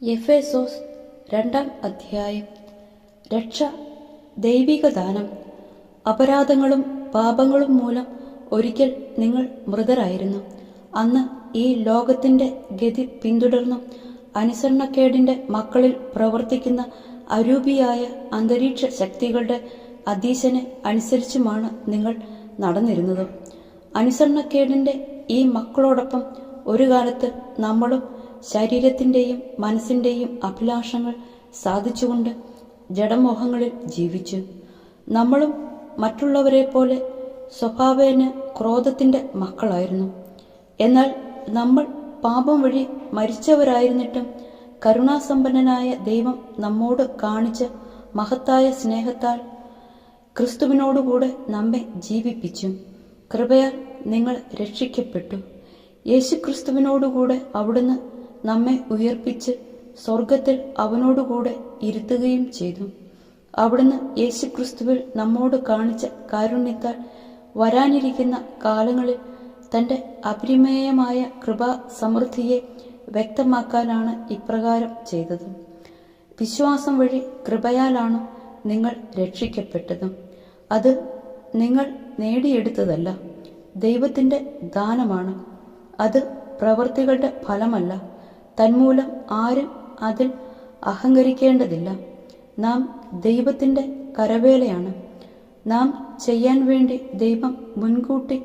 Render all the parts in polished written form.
എഫേസോസ് 2-ാം അധ്യായം. രക്ഷ ദൈവിക ദാനം. അപരാധങ്ങളും പാപങ്ങളും മൂലം ഒരിക്കൽ നിങ്ങൾ മൃതരായിരുന്നു. അന്ന് ഈ ലോകത്തിന്റെ ഗതി പിന്തുടർന്നും അനുസരണക്കേടിന്റെ മക്കളിൽ പ്രവർത്തിക്കുന്ന അരൂപിയായ അന്തരീക്ഷ ശക്തികളുടെ അധീശനെ അനുസരിച്ചുമാണ് നിങ്ങൾ നടന്നിരുന്നത്. അനുസരണക്കേടിന്റെ ഈ മക്കളോടൊപ്പം ഒരു കാലത്ത് നമ്മളും ശരീരത്തിന്റെയും മനസ്സിന്റെയും അഭിലാഷങ്ങൾ സാധിച്ചുകൊണ്ട് ജഡമോഹങ്ങളിൽ ജീവിച്ചു. നമ്മളും മറ്റുള്ളവരെ പോലെ സ്വഭാവേന ക്രോധത്തിന്റെ മക്കളായിരുന്നു. എന്നാൽ നമ്മൾ പാപം വഴി മരിച്ചവരായിരുന്നിട്ടും കരുണാസമ്പന്നനായ ദൈവം നമ്മോട് കാണിച്ച മഹത്തായ സ്നേഹത്താൽ ക്രിസ്തുവിനോടുകൂടെ നമ്മെ ജീവിപ്പിച്ചു. കൃപയാൽ നിങ്ങൾ രക്ഷിക്കപ്പെട്ടു. യേശുക്രിസ്തുവിനോടുകൂടെ അവിടുന്ന് നമ്മെ ഉയർപ്പിച്ച് സ്വർഗത്തിൽ അവനോടുകൂടെ ഇരുത്തുകയും ചെയ്തു. അവിടുന്ന് യേശുക്രിസ്തുവിൽ നമ്മോട് കാണിച്ച കാരുണ്യത്താൽ വരാനിരിക്കുന്ന കാലങ്ങളിൽ തന്റെ അപരിമേയമായ കൃപാ സമൃദ്ധിയെ വ്യക്തമാക്കാനാണ് ഇപ്രകാരം ചെയ്തത്. വിശ്വാസം വഴി കൃപയാലാണ് നിങ്ങൾ രക്ഷിക്കപ്പെട്ടത്. അത് നിങ്ങൾ നേടിയെടുത്തതല്ല, ദൈവത്തിന്റെ ദാനമാണ്. അത് പ്രവൃത്തികളുടെ ഫലമല്ല. തന്മൂലം ആരും അതിൽ അഹങ്കരിക്കേണ്ടതില്ല. നാം ദൈവത്തിന്റെ കരവേലയാണ്. നാം ചെയ്യാൻ വേണ്ടി ദൈവം മുൻകൂട്ടി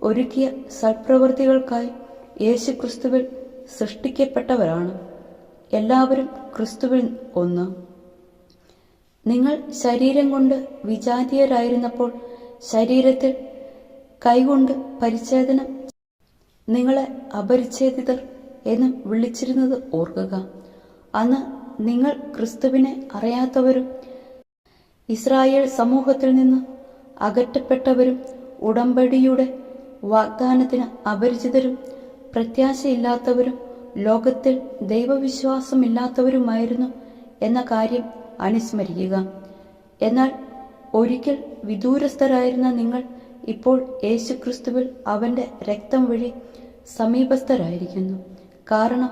ഒരുക്കിയ സൽപ്രവൃത്തികൾക്കായി യേശുക്രിസ്തുവിൽ സൃഷ്ടിക്കപ്പെട്ടവരാണ്. എല്ലാവരും ക്രിസ്തുവിൽ ഒന്ന്. നിങ്ങൾ ശരീരം കൊണ്ട് വിജാതീയരായിരുന്നപ്പോൾ ശരീരത്തിൽ കൈകൊണ്ട് പരിച്ഛേദനം നിങ്ങളെ അപരിച്ഛേദിതർ എന്ന് വിളിച്ചിരുന്നത് ഓർക്കുക. അന്ന് നിങ്ങൾ ക്രിസ്തുവിനെ അറിയാത്തവരും ഇസ്രായേൽ സമൂഹത്തിൽ നിന്ന് അകറ്റപ്പെട്ടവരും ഉടമ്പടിയുടെ വാഗ്ദാനത്തിന് അപരിചിതരും പ്രത്യാശയില്ലാത്തവരും ലോകത്തിൽ ദൈവവിശ്വാസമില്ലാത്തവരുമായിരുന്നു എന്ന കാര്യം അനുസ്മരിക്കുക. എന്നാൽ ഒരിക്കൽ വിദൂരസ്ഥരായിരുന്ന നിങ്ങൾ ഇപ്പോൾ യേശുക്രിസ്തുവിൽ അവന്റെ രക്തം വഴി സമീപസ്ഥരായിരിക്കുന്നു. കാരണം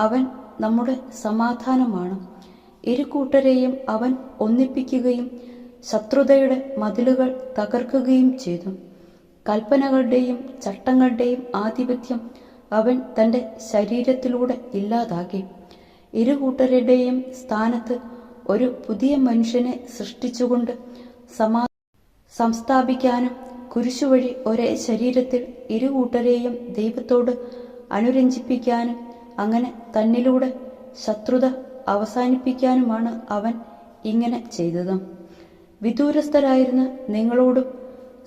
അവൻ നമ്മുടെ സമാധാനമാണ്. ഇരുകൂട്ടരെയും അവൻ ഒന്നിപ്പിക്കുകയും ശത്രുതയുടെ മതിലുകൾ തകർക്കുകയും ചെയ്തു. കൽപ്പനകളുടെയും ചട്ടങ്ങളുടെയും ആധിപത്യം അവൻ തന്റെ ശരീരത്തിലൂടെ ഇല്ലാതാക്കി. ഇരുകൂട്ടരുടെയും സ്ഥാനത്ത് ഒരു പുതിയ മനുഷ്യനെ സൃഷ്ടിച്ചുകൊണ്ട് സംസ്ഥാപിക്കാനും കുരിശുവഴി ഒരേ ശരീരത്തിൽ ഇരുകൂട്ടരെയും ദൈവത്തോട് അനുരഞ്ജിപ്പിക്കാനും അങ്ങനെ തന്നിലൂടെ ശത്രുത അവസാനിപ്പിക്കാനുമാണ് അവൻ ഇങ്ങനെ ചെയ്തത്. വിദൂരസ്ഥരായിരുന്ന നിങ്ങളോടും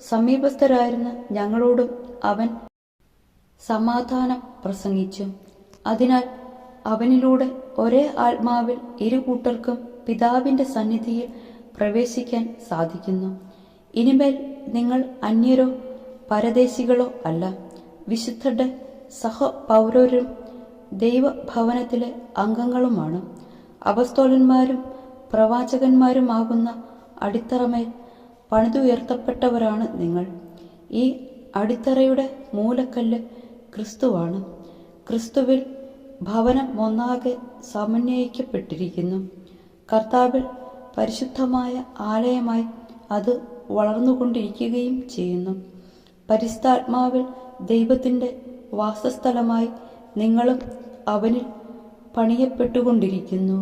സമീപസ്ഥരായിരുന്ന ഞങ്ങളോടും അവൻ സമാധാനം പ്രസംഗിച്ചു. അതിനാൽ അവനിലൂടെ ഒരേ ആത്മാവിൽ ഇരുകൂട്ടർക്കും പിതാവിന്റെ സന്നിധിയിൽ പ്രവേശിക്കാൻ സാധിക്കുന്നു. ഇനിമേൽ നിങ്ങൾ അന്യരോ പരദേശികളോ അല്ല, വിശുദ്ധരുടെ സഹപൗരരും ദൈവഭവനത്തിലെ അംഗങ്ങളുമാണ്. അപ്പസ്തോലന്മാരും പ്രവാചകന്മാരുമാകുന്ന അടിത്തറമേൽ പണിതുയർത്തപ്പെട്ടവരാണ് നിങ്ങൾ. ഈ അടിത്തറയുടെ മൂലക്കല്ല് ക്രിസ്തുവാണ്. ക്രിസ്തുവിൽ ഭവനം ഒന്നാകെ സമന്വയിക്കപ്പെട്ടിരിക്കുന്നു. കർത്താവിൽ പരിശുദ്ധമായ ആലയമായി അത് വളർന്നുകൊണ്ടിരിക്കുകയും ചെയ്യുന്നു. പരിശുദ്ധാത്മാവിൽ ദൈവത്തിന്റെ വാസസ്ഥലമായി നിങ്ങളും അവനിൽ പണിയപ്പെട്ടുകൊണ്ടിരിക്കുന്നു.